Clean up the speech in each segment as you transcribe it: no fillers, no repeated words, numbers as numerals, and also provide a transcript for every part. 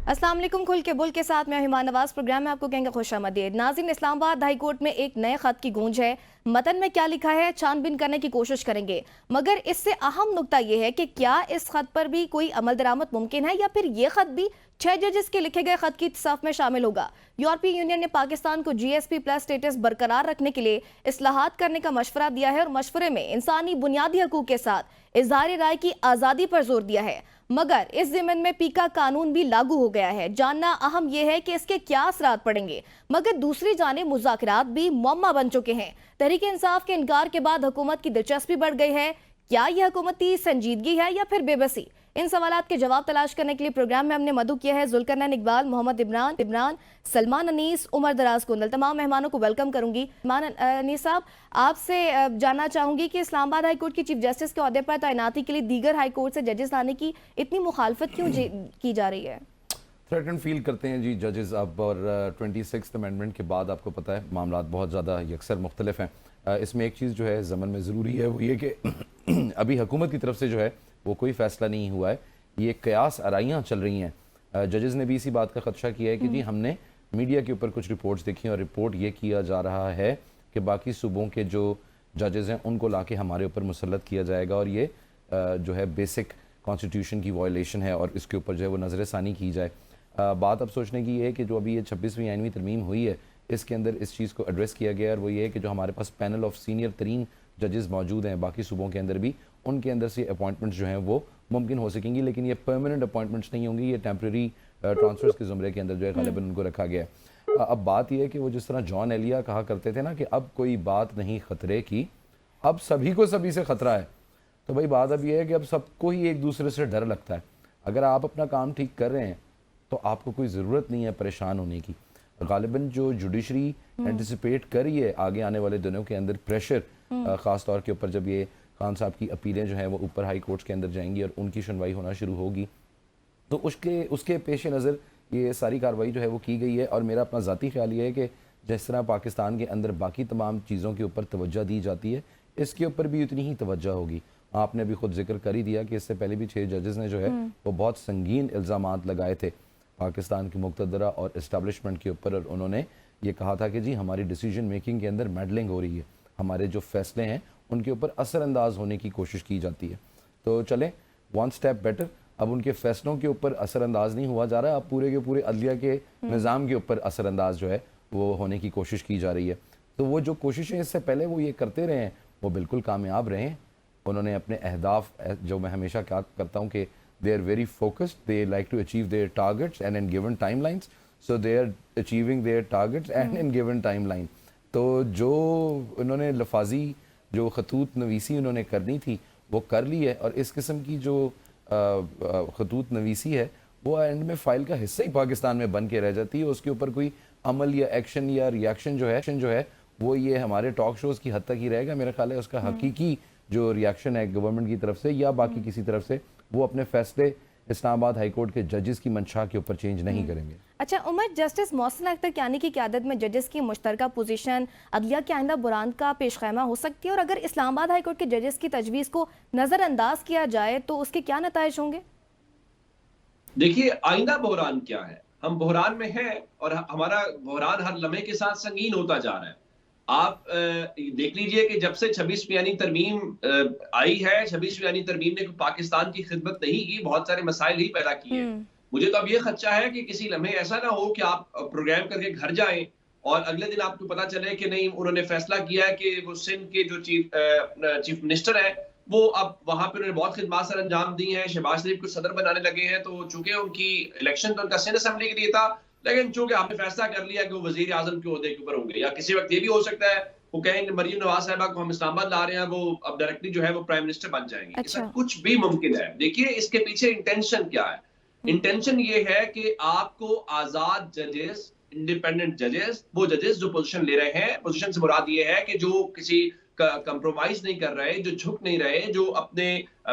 अस्सलाम वालेकुम। खुल के बुल के साथ मैं हिमान नवाज प्रोग्राम में आपको कहेंगे खुशामदीद। नाज़रीन, इस्लामाबाद हाई कोर्ट में एक नए खत की गूंज है। मतन में क्या लिखा है छानबीन करने की कोशिश करेंगे, मगर इससे अहम नुकता यह है कि क्या इस खत पर भी कोई अमल दरामद मुमकिन है या फिर ये खत भी 6 जजेस के लिखे गए खत की सफ में शामिल होगा। यूरोपीय यूनियन ने पाकिस्तान को GSP प्लस स्टेटस बरकरार रखने के लिए इस्लाहात करने का मशवरा दिया है और मशवरे में इंसानी बुनियादी हकूक के साथ इजहार राय की आज़ादी पर जोर दिया है। मगर इस ज़िमन में पीका कानून भी लागू हो गया है। जानना अहम यह है कि इसके क्या असरात पड़ेंगे। मगर दूसरी जानिब मुज़ाकरात भी मुअम्मा बन चुके हैं। तहरीक इंसाफ के इनकार के बाद हुकूमत की दिलचस्पी बढ़ गई है। क्या यह हुकूमती संजीदगी है या फिर बेबसी? इन सवालात के जवाब तलाश करने के लिए प्रोग्राम में हमने मदु किया है जुल्करनैन इकबाल, मोहम्मद इमरान, सलमान अनीस, उमर दराज कुंदल। तमाम मेहमानों को वेलकम करूंगी। सलमान अनीस साहब, आपसे जानना चाहूंगी कि इस्लामाबाद हाई कोर्ट की चीफ जस्टिस के ओहदे पर तैनाती के लिए दीगर हाई कोर्ट से जजेस लाने की इतनी मुखालफत क्यों की जा रही है? थ्रेटन फील करते हैं जी जजेस अब, और 26th अमेंडमेंट के बाद आपको पता है मामला बहुत ज़्यादा यकसर मुख्तलिफ हैं। इसमें एक चीज़ जो है ज़मन में ज़रूरी है, वो ये कि अभी हुकूमत की तरफ से जो है वो कोई फ़ैसला नहीं हुआ है। ये कयास आराइयाँ चल रही हैं। जजेस ने भी इसी बात का ख़दशा किया है कि जी हमने मीडिया के ऊपर कुछ रिपोर्ट्स देखी और रिपोर्ट ये किया जा रहा है कि बाकी सूबों के जो जजेस हैं उनको ला के हमारे ऊपर मुसल्लत किया जाएगा और ये जो है बेसिक कॉन्स्टिट्यूशन की वायलेशन है और इसके ऊपर जो है वो नज़रसानी की जाए। बात अब सोचने की ये है कि जो अभी ये 26वीं आइनवी तरमीम हुई है इसके अंदर इस चीज़ को एड्रेस किया गया है और वो ये है कि जो हमारे पास पैनल ऑफ सीनियर तरीन जजेस मौजूद हैं बाकी सूबों के अंदर भी, उनके अंदर से अपॉइंटमेंट्स जो हैं वो मुमकिन हो सकेंगी, लेकिन ये परमानेंट अपॉइंटमेंट्स नहीं होंगी। ये टेम्प्रेरी ट्रांसफर्स के ज़ुमरे के अंदर जो है गालिबन उनको रखा गया है। अब बात यह है कि वो जिस तरह जॉन एलिया कहा करते थे ना कि अब कोई बात नहीं ख़तरे की, अब सभी को सभी से ख़तरा है। तो भाई बात अब यह है कि अब सबको ही एक दूसरे से डर लगता है। अगर आप अपना काम ठीक कर रहे हैं तो आपको कोई ज़रूरत नहीं है परेशान होने की। गालिबन जो जुडिशरी एंटिसिपेट कर रही है आगे आने वाले दिनों के अंदर प्रेशर, ख़ास तौर के ऊपर जब ये खान साहब की अपीलें जो हैं वो ऊपर हाई कोर्ट्स के अंदर जाएंगी और उनकी सुनवाई होना शुरू होगी, तो उसके पेश नज़र ये सारी कार्रवाई जो है वो की गई है। और मेरा अपना ज़ाती ख्याल ये है कि जिस तरह पाकिस्तान के अंदर बाकी तमाम चीज़ों के ऊपर तवज्जो दी जाती है, इसके ऊपर भी उतनी ही तवज्जो होगी। आपने भी खुद जिक्र कर ही दिया कि इससे पहले भी 6 जजेस ने जो है वो बहुत संगीन इल्ज़ामात लगाए थे पाकिस्तान की मुक़तदरा और इस्टेब्लिशमेंट के ऊपर, और उन्होंने ये कहा था कि जी हमारी डिसीजन मेकिंग के अंदर मेडलिंग हो रही है, हमारे जो फैसले हैं उनके ऊपर असरअंदाज होने की कोशिश की जाती है। तो चलें वन स्टेप बेटर, अब उनके फैसलों के ऊपर असरअंदाज नहीं हुआ जा रहा, अब पूरे के पूरे अदलिया के निज़ाम के ऊपर असरअंदाज जो है वो होने की कोशिश की जा रही है। तो वो जो कोशिशें इससे पहले वो ये करते रहे हैं वो बिल्कुल कामयाब रहे हैं। उन्होंने अपने अहदाफ, जो मैं हमेशा क्या करता हूँ कि they are very focused, they like to achieve their targets and in given timelines, so they are achieving their targets and in given timeline। तो जो उन्होंने लफाजी जो खतूत नवीसी उन्होंने करनी थी वो कर ली है, और इस किस्म की जो खतूत नवीसी है वो एंड में फ़ाइल का हिस्सा ही पाकिस्तान में बन के रह जाती है। उसके ऊपर कोई अमल या एक्शन या रिएक्शन जो है वो ये हमारे टॉक शोज़ की हद तक ही रहेगा। मेरा ख्याल है उसका हकीकी जो रिएक्शन है गवर्नमेंट की तरफ से या बाकी किसी तरफ से, वो अपने फैसले इस्लामाबाद हाई कोर्ट के जजेस की मंशा के ऊपर चेंज नहीं करेंगे। अच्छा उमर, जस्टिस मोहसिन अख्तर कियानी की क़यादत में जजेस की मुश्तरका पोजीशन अदलिया के आइंदा बुरान का पेशखैमा हो सकती है, और अगर इस्लामाबाद हाई कोर्ट के जजेस की तजवीज़ को नज़रअंदाज किया जाए तो उसके क्या नताइज होंगे? देखिए, आइंदा बहरान क्या है, हम बहरान में हैं और हमारा बहरान हर लम्हे के साथ संगीन होता जा रहा है। आप देख लीजिए कि जब से 26वीं यानी तरमीम आई है, 26वीं यानी तरमीम ने पाकिस्तान की खिदमत नहीं की, बहुत सारे मसाइल ही पैदा किए। मुझे तो अब ये खदशा है कि किसी लम्हे ऐसा ना हो कि आप प्रोग्राम करके घर जाएं और अगले दिन आपको पता चले कि नहीं, उन्होंने फैसला किया है कि वो सिंध के जो चीफ मिनिस्टर है वो अब वहां पर उन्होंने बहुत खिदमत सर अंजाम दी हैं, शहबाज शरीफ को सदर बनाने लगे हैं। तो चूंकि उनकी इलेक्शन तो उनका सिंध असेंबली के लिए था, लेकिन चूंकि आपने फैसला कर लिया कि वो वजीर आजम के ओहदे के ऊपर होंगे, या किसी वक्त ये भी हो सकता है वो कहेंगे मरियम नवाज साहिबा को हम इस्लामाबाद ला रहे हैं, वो अब डायरेक्टली जो है वो प्राइम मिनिस्टर बन जाएंगे। अच्छा। ऐसा कुछ भी मुमकिन है। देखिए इसके पीछे इंटेंशन क्या है। इंटेंशन ये है कि आपको आजाद जजेस, इंडिपेंडेंट जजेस, वो जजेस जो पोजीशन ले रहे हैं, पोजीशन से मुराद ये है कि जो किसी कंप्रोमाइज नहीं कर रहे, जो झुक नहीं रहे, जो अपने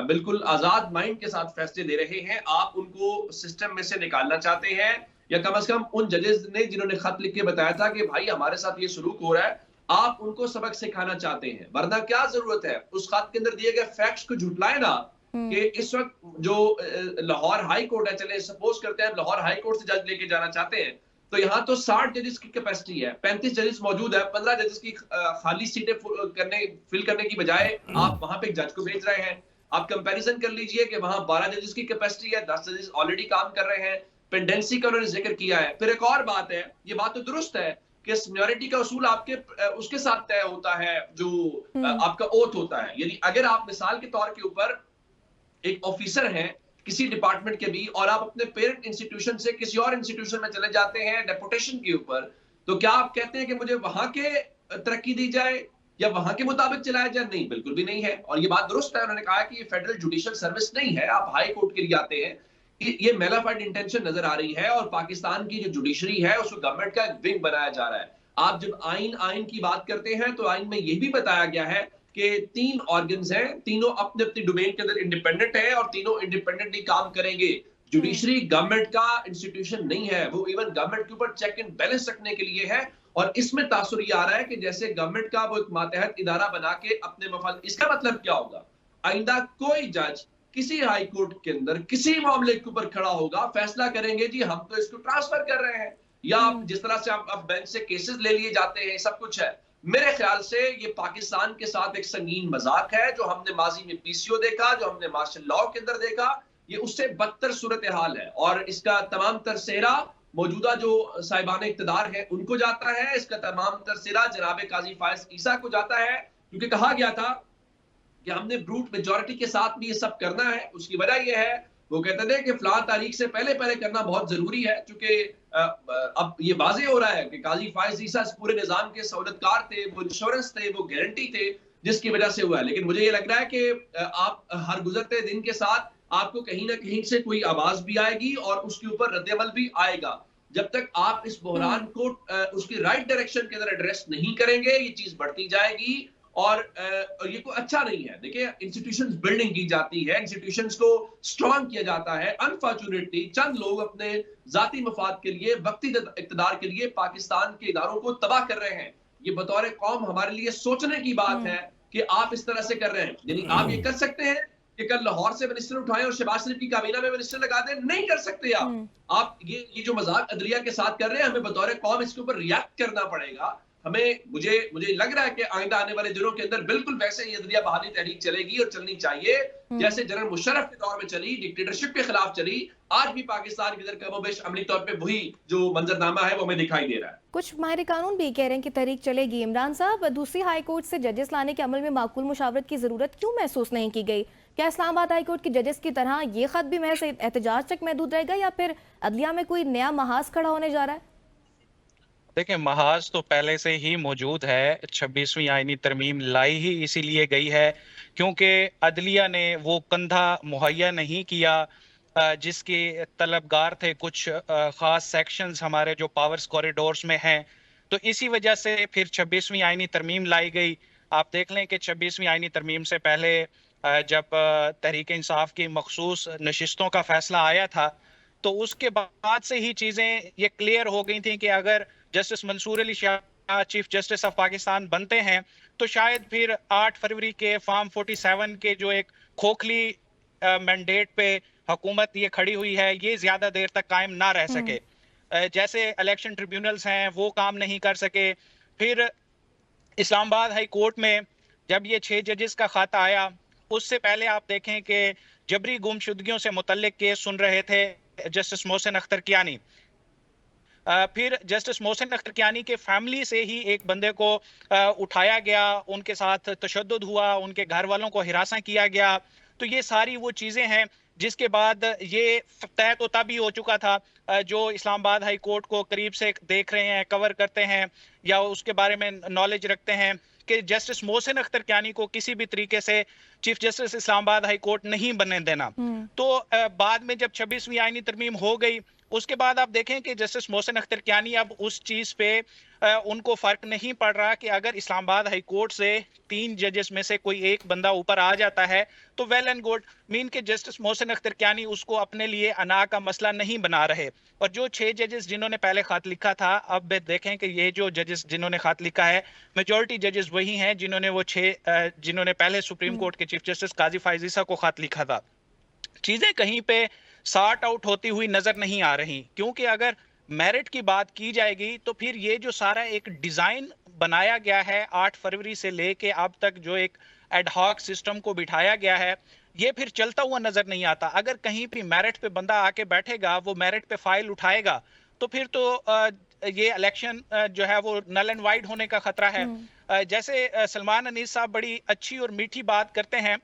बिल्कुल आजाद माइंड के साथ फैसले दे रहे हैं, आप उनको सिस्टम में से निकालना चाहते हैं। या कम से कम उन जजेस ने जिन्होंने खत लिख के बताया था कि भाई हमारे साथ ये सलूक हो रहा है, आप उनको सबक सिखाना चाहते हैं। वरना क्या जरूरत है, उस खत के अंदर दिए गए फैक्ट्स को झुटलाए ना, कि इस वक्त जो लाहौर हाई कोर्ट है, चले सपोज करते हैं लाहौर हाई कोर्ट से जज लेके जाना चाहते हैं, तो यहाँ तो 60 जजेस की कैपेसिटी है, 35 जजेस मौजूद है, 15 जजेस की खाली सीटें फिल करने की बजाय आप वहां पे एक जज को भेज रहे हैं। आप कंपैरिजन कर लीजिए कि वहां 12 जजेस की कैपेसिटी है, 10 जजेस ऑलरेडी काम कर रहे हैं, पेंडेंसी का उन्होंने जिक्र किया है। फिर एक और बात है, ये बात तो दुरुस्त है कि सीनियरिटी का उसूल आपके उसके साथ तय होता है जो आपका ओथ होता है। यानी अगर आप मिसाल के तौर के ऊपर एक ऑफिसर हैं किसी डिपार्टमेंट के भी और आप अपने पेरेंट इंस्टीट्यूशन से किसी और इंस्टीट्यूशन में चले जाते हैं डेपुटेशन के ऊपर, तो क्या आप कहते हैं कि मुझे वहां के तरक्की दी जाए या वहां के मुताबिक चलाया जाए? नहीं, बिल्कुल भी नहीं है। और ये बात दुरुस्त है, उन्होंने कहा कि ये फेडरल जुडिशियल सर्विस नहीं है, आप हाई कोर्ट के लिए आते हैं। ये मेलाफाइड इंटेंशन नजर आ रही है और पाकिस्तान की जो जुडिशरी है उसको गवर्नमेंट का एक विंग बनाया जा रहा है। आप जब आइन की बात करते हैं तो आइन में यह भी बताया गया है कि 3 ऑर्गन्स हैं, तीनों अपने अपनी डोमेन के अंदर इंडिपेंडेंट है और तीनों इंडिपेंडेंटली काम करेंगे। जुडिशरी गवर्नमेंट का इंस्टीट्यूशन नहीं है, वो इवन गवर्नमेंट के ऊपर चेक एंड बैलेंस रखने के लिए है। और इसमें तासुर ये आ रहा है कि जैसे गवर्नमेंट का वो एक मातहत इदारा बना के अपने मफाद, इसका मतलब क्या होगा? आइंदा कोई जज किसी हाई कोर्ट के अंदर किसी मामले के ऊपर खड़ा होगा, फैसला करेंगे जी हम तो इसको ट्रांसफर कर रहे हैं, या जिस तरह से आप बेंच से केसेस ले लिए जाते हैं, सब कुछ है। मेरे ख्याल से ये पाकिस्तान के साथ एक संगीन मजाक है। जो हमने माजी में पीसीओ देखा, जो हमने मार्शल लॉ के अंदर देखा, ये उससे बदतर सूरत हाल है और इसका तमाम तर सेहरा मौजूदा जो साहिबान इक़्तिदार है उनको जाता है। इसका तमाम तर सेहरा जनाब काजी फायज ईसा को जाता है, क्योंकि कहा गया था कि हमने ब्रूट मेजॉरिटी के साथ भी ये सब करना है। उसकी वजह यह है, वो कहते थे कि फलां तारीख से पहले पहले करना बहुत जरूरी है, क्योंकि अब ये वाज़ेह हो रहा है कि काजी फायज ईसा इस पूरे निजाम के सहूलतकार थे, वो इंश्योरेंस थे, वो गारंटी थे, जिसकी वजह से हुआ है। लेकिन मुझे ये लग रहा है कि आप हर गुजरते दिन के साथ आपको कहीं ना कहीं से कोई आवाज भी आएगी और उसके ऊपर रद्द-ए-अमल भी आएगा। जब तक आप इस बहरान को उसकी राइट डायरेक्शन के अंदर एड्रेस नहीं करेंगे, ये चीज बढ़ती जाएगी और ये कोई अच्छा नहीं है। देखिए, इंस्टीट्यूशंस बिल्डिंग की जाती है, इंस्टीट्यूशंस को स्ट्रॉन्ग किया जाता है। अनफॉर्चुनेटली चंद लोग अपने जाती मफाद के लिए, वक्ती इक़्तिदार के लिए पाकिस्तान के इदारों को तबाह कर रहे हैं। ये बतौर कौम हमारे लिए सोचने की बात है कि आप इस तरह से कर रहे हैं। यानी आप ये कर सकते हैं कि कल लाहौर से मिनिस्टर उठाएं और शहबाज शरीफ की काबीना में मिनिस्टर लगा दें, नहीं कर सकते आप ये जो मजाक अदलिया के साथ कर रहे हैं, हमें बतौर कौम इसके ऊपर रिएक्ट करना पड़ेगा। हमें मुझे लग रहा है कि आइंदा आने वाले दिनों के अंदर बिल्कुल वैसे ही अदलिया बहाली तहरीक चलेगी और चलनी चाहिए, जैसे जनरल मुशर्रफ के दौर में चली, डिक्टेटरशिप के खिलाफ चली। आज भी पाकिस्तान के अंदर कमोबेश अमली तौर पे वही जो मंजरनामा है वो हमें दिखाई दे रहा है। कुछ माहिर कानून भी कह रहे हैं कि तहरीक चलेगी। इमरान साहब, दूसरी हाई कोर्ट से जजेस लाने के अमल में माकूल मुशावरत की जरूरत क्यों महसूस नहीं की गई? क्या इस्लामाबाद हाई कोर्ट के जजेस की तरह ये खत भी महज एहतजाज तक महदूद रहेगा या फिर अदलिया में कोई नया महाज खड़ा होने जा रहा है? देखिए, महाज तो पहले से ही मौजूद है। 26वीं आईनी तरमीम लाई ही इसीलिए गई है क्योंकि अदलिया ने वो कंधा मुहैया नहीं किया जिसके तलबगार थे कुछ खास सेक्शंस हमारे जो पावर्स कॉरिडोर्स में हैं। तो इसी वजह से फिर 26वीं आईनी तरमीम लाई गई। आप देख लें कि 26वीं आईनी तरमीम से पहले जब तहरीक इंसाफ की मखसूस नशिस्तों का फैसला आया था, तो उसके बाद से ही चीज़ें ये क्लियर हो गई थी कि अगर justice Mansoor Ali Shah chief justice of Pakistan बनते हैं तो शायद फिर 8 फरवरी के फॉर्म 47 के जो एक खोखली मैंडेट पे हुकूमत ये खड़ी हुई है, ये ज्यादा देर तक कायम ना रह सके। जैसे इलेक्शन ट्रिब्यूनल्स हैं वो काम नहीं कर सके। फिर इस्लामाबाद हाई कोर्ट में जब ये 6 जजेस का खाता आया, उससे पहले आप देखें कि जबरी गुमशुदगियों से मुतल्लिक केस सुन रहे थे जस्टिस मोहसिन अख्तर कियानी। फिर जस्टिस मोहसिन अख्तर कियानी के फैमिली से ही एक बंदे को उठाया गया, उनके साथ तशद्दुद हुआ, उनके घर वालों को हिरासा किया गया। तो ये सारी वो चीज़ें हैं जिसके बाद ये तय तो तभी हो चुका था। जो इस्लामाबाद हाई कोर्ट को करीब से देख रहे हैं, कवर करते हैं या उसके बारे में नॉलेज रखते हैं कि जस्टिस मोहसिन अख्तर कियानी को किसी भी तरीके से chief justice Islamabad high court नहीं बनने देना। तो बाद में जब 26वीं आईनी तरमीम हो गई, उसके बाद आप देखें कि जस्टिस मोहसिन अख्तर कियानी अब उस चीज पे उनको फर्क नहीं पड़ रहा कि अगर इस्लामाबाद हाई कोर्ट से 3 जजेस में से कोई एक बंदा ऊपर आ जाता है तो वेल एंड गुड, मीन के जस्टिस मोहसिन अख्तर कियानी उसको अपने लिए अना का मसला नहीं बना रहे। और जो 6 जजेस जिन्होंने पहले खत लिखा था, अब देखें कि ये जो जजेस जिन्होंने खत लिखा है, मेजॉरिटी जजेस वही हैं जिन्होंने वो 6 जिन्होंने पहले सुप्रीम कोर्ट के चीफ जस्टिस काजी फायज ईसा को खत लिखा था। चीजें कहीं पे सॉर्ट आउट होती हुई नजर नहीं आ रही, क्योंकि अगर मेरिट की बात की जाएगी तो फिर ये जो सारा एक डिजाइन बनाया गया है 8 फरवरी से लेके अब तक, जो एक एडहॉक सिस्टम को बिठाया गया है, ये फिर चलता हुआ नजर नहीं आता। अगर कहीं भी मेरिट पे बंदा आके बैठेगा, वो मेरिट पे फाइल उठाएगा, तो फिर तो ये इलेक्शन जो है वो नल एंड वाइड होने का खतरा है। जैसे सलमान अनीस साहब बड़ी अच्छी और मीठी बात करते हैं,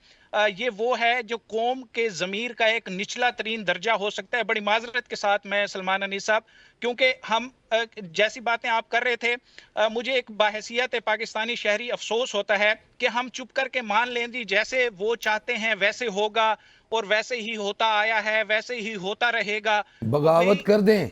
ये वो है जो कौम के ज़मीर का एक निचला तरीन दर्जा हो सकता है। बड़ी माजरत के साथ मैं सलमान अनीस साहब, क्योंकि हम जैसी बातें आप कर रहे थे, मुझे एक बाहैसियत पाकिस्तानी शहरी अफसोस होता है कि हम चुप करके मान लें जी जैसे वो चाहते हैं वैसे होगा और वैसे ही होता आया है, वैसे ही होता रहेगा। बगावत कर दें,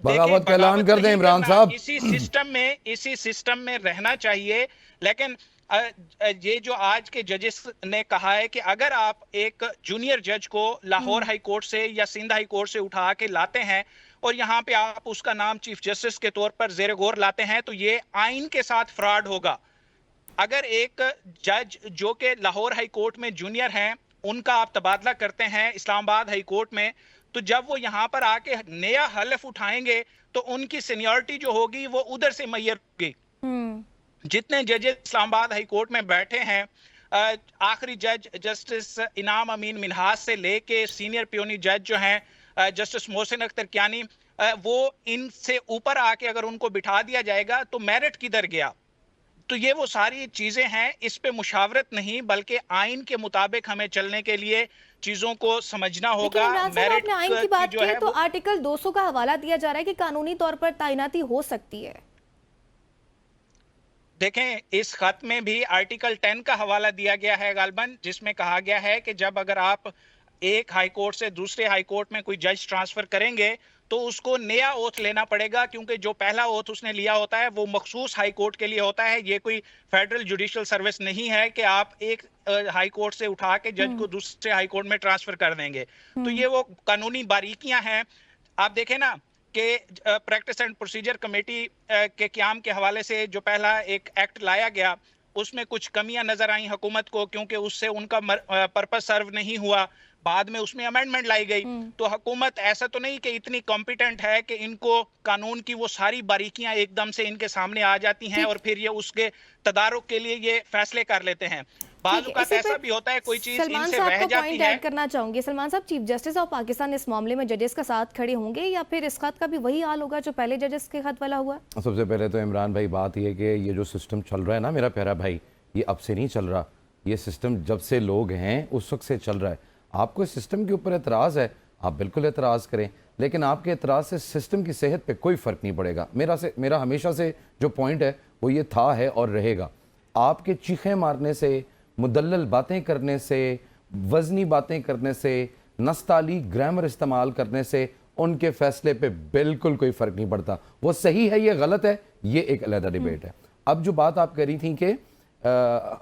बगावत का ऐलान कर दें इमरान साहब। इसी सिस्टम में रहना चाहिए। लेकिन ये जो आज के जजेस ने कहा है कि अगर आप एक जूनियर जज को लाहौर हाई कोर्ट से या सिंध हाई कोर्ट से उठा के लाते हैं और यहाँ पे आप उसका नाम चीफ जस्टिस के तौर पर जेर गौर लाते हैं, तो ये आइन के साथ फ्रॉड होगा। अगर एक जज जो कि लाहौर हाई कोर्ट में जूनियर हैं, उनका आप तबादला करते हैं इस्लामाबाद हाई कोर्ट में, तो जब वो यहाँ पर आके नया हलफ उठाएंगे तो उनकी सीनियरिटी जो होगी वो उधर से मैयर होगी। जितने जजेस इस्लामाबाद हाई कोर्ट में बैठे हैं, आखिरी जज जस्टिस इनाम अमीन मिनहास से लेके सीनियर पियोनी जज जो हैं जस्टिस मोहसिन अख्तर कियानी, वो इनसे ऊपर आके अगर उनको बिठा दिया जाएगा तो मेरिट किधर गया? तो ये वो सारी चीजें हैं, इस पे मुशावरत नहीं बल्कि आइन के मुताबिक हमें चलने के लिए चीजों को समझना होगा। मेरिट आइन की बात की तो आर्टिकल 200 का हवाला दिया जा रहा है कि कानूनी तौर पर तैनाती हो सकती है। देखें, इस खत में भी आर्टिकल 10 का हवाला दिया गया है गालबन, जिसमें कहा गया है कि जब अगर आप एक हाई कोर्ट से दूसरे हाई कोर्ट में कोई जज ट्रांसफर करेंगे तो उसको नया ओथ लेना पड़ेगा, क्योंकि जो पहला ओथ उसने लिया होता है वो मखसूस हाई कोर्ट के लिए होता है। ये कोई फेडरल जुडिशियल सर्विस नहीं है कि आप एक हाई कोर्ट से उठा के जज को दूसरे हाई कोर्ट में ट्रांसफर कर देंगे। तो ये वो कानूनी बारीकियां हैं। आप देखें ना कि प्रैक्टिस एंड प्रोसीजर कमेटी के क़याम के हवाले से जो पहला एक एक्ट लाया गया, उसमें कुछ कमियां नजर आई हुकूमत को, क्योंकि उससे उनका पर्पस सर्व नहीं हुआ। बाद में उसमें अमेंडमेंट लाई गई। तो हुकूमत ऐसा तो नहीं कि इतनी कॉम्पिटेंट है कि इनको कानून की वो सारी बारीकियां एकदम से इनके सामने आ जाती हैं और फिर ये उसके तदारुक के लिए ये फैसले कर लेते हैं। बाज़ औक़ात ऐसा भी होता है कोई चीज इनसे रह जाती है। ऐड करना चाहूंगी सलमान साहब, चीफ जस्टिस ऑफ पाकिस्तान इस मामले में जजेस का साथ खड़े होंगे या फिर इस खत का भी वही हाल होगा जो पहले जजेस के खत वाला हुआ? सबसे पहले तो इमरान भाई बात ये कि ये जो सिस्टम चल रहा है ना मेरा प्यारा भाई, ये अब से नहीं चल रहा। ये सिस्टम जब से लोग हैं उस वक्त से चल रहा है। आपको इस सिस्टम के ऊपर एतराज़ है, आप बिल्कुल एतराज़ करें, लेकिन आपके एतराज़ से सिस्टम की सेहत पे कोई फ़र्क नहीं पड़ेगा। मेरा हमेशा से जो पॉइंट है वो ये था, है और रहेगा। आपके चीखें मारने से, मुदल्लल बातें करने से, वज़नी बातें करने से, नस्ताली ग्रामर इस्तेमाल करने से उनके फैसले पे बिल्कुल कोई फ़र्क नहीं पड़ता। वो सही है, ये गलत है, ये एक अलग डिबेट है। अब जो बात आप कह रही थी कि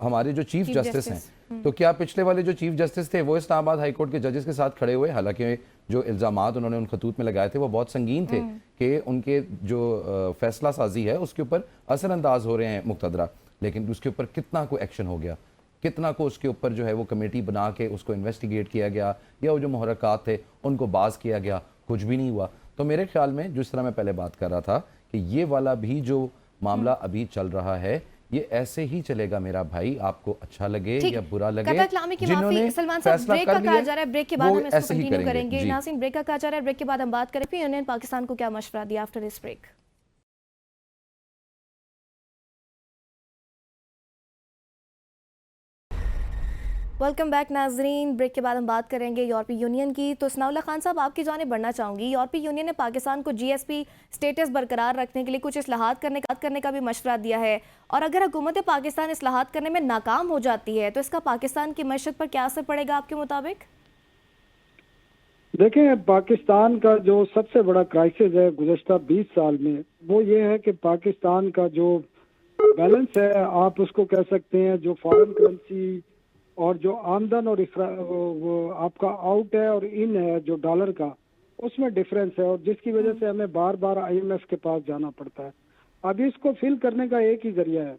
हमारे जो चीफ जस्टिस हैं, तो क्या पिछले वाले जो चीफ जस्टिस थे वो इस्लामाबाद हाई कोर्ट के जजेस के साथ खड़े हुए? हालांकि जो इल्ज़ामात उन्होंने उन खतूत में लगाए थे वो बहुत संगीन थे कि उनके जो फैसला साजी है उसके ऊपर असरअंदाज हो रहे हैं मुक़तदरा, लेकिन उसके ऊपर कितना को एक्शन हो गया, कितना को उसके ऊपर जो है वो कमेटी बना के उसको इन्वेस्टिगेट किया गया या वो जो मुहर्रकात थे उनको बाज किया गया? कुछ भी नहीं हुआ। तो मेरे ख्याल में जिस तरह मैं पहले बात कर रहा था कि ये वाला भी जो मामला अभी चल रहा है ये ऐसे ही चलेगा मेरा भाई, आपको अच्छा लगे या बुरा लगे। जिन्होंने फैसला कर लिया ब्रेक के बाद हम इसको कंटिन्यू करेंगे। नाज़रीन, ब्रेक का कहा जा रहा है, ब्रेक के बाद हम बात करें यूनियन पाकिस्तान को क्या मशवरा दिया after this break. Welcome back नाजरीन, ब्रेक के बाद हम बात करेंगे यूरोपीय यूनियन की। तो सनाउल्लाह खान साहब, आपकी जानिब बढ़ना चाहूँगी। यूरोपीय यूनियन ने पाकिस्तान को जीएसपी स्टेटस बरकरार रखने के लिए कुछ इस्लाहात करने का भी मशवरा दिया है, और अगर हुकूमत पाकिस्तान इस्लाहात करने में नाकाम हो जाती है तो इसका पाकिस्तान की मईशत पर क्या असर पड़ेगा आपके मुताबिक? देखें, पाकिस्तान का जो सबसे बड़ा क्राइसिस है गुज़श्ता 20 साल में, वो ये है कि पाकिस्तान का जो बैलेंस है, आप उसको कह सकते हैं, जो फॉरेन करेंसी और जो आमदन और वो आपका आउट है और इन है जो डॉलर का, उसमें डिफरेंस है, और जिसकी वजह से हमें बार बार IMF के पास जाना पड़ता है। अब इसको फिल करने का एक ही जरिया है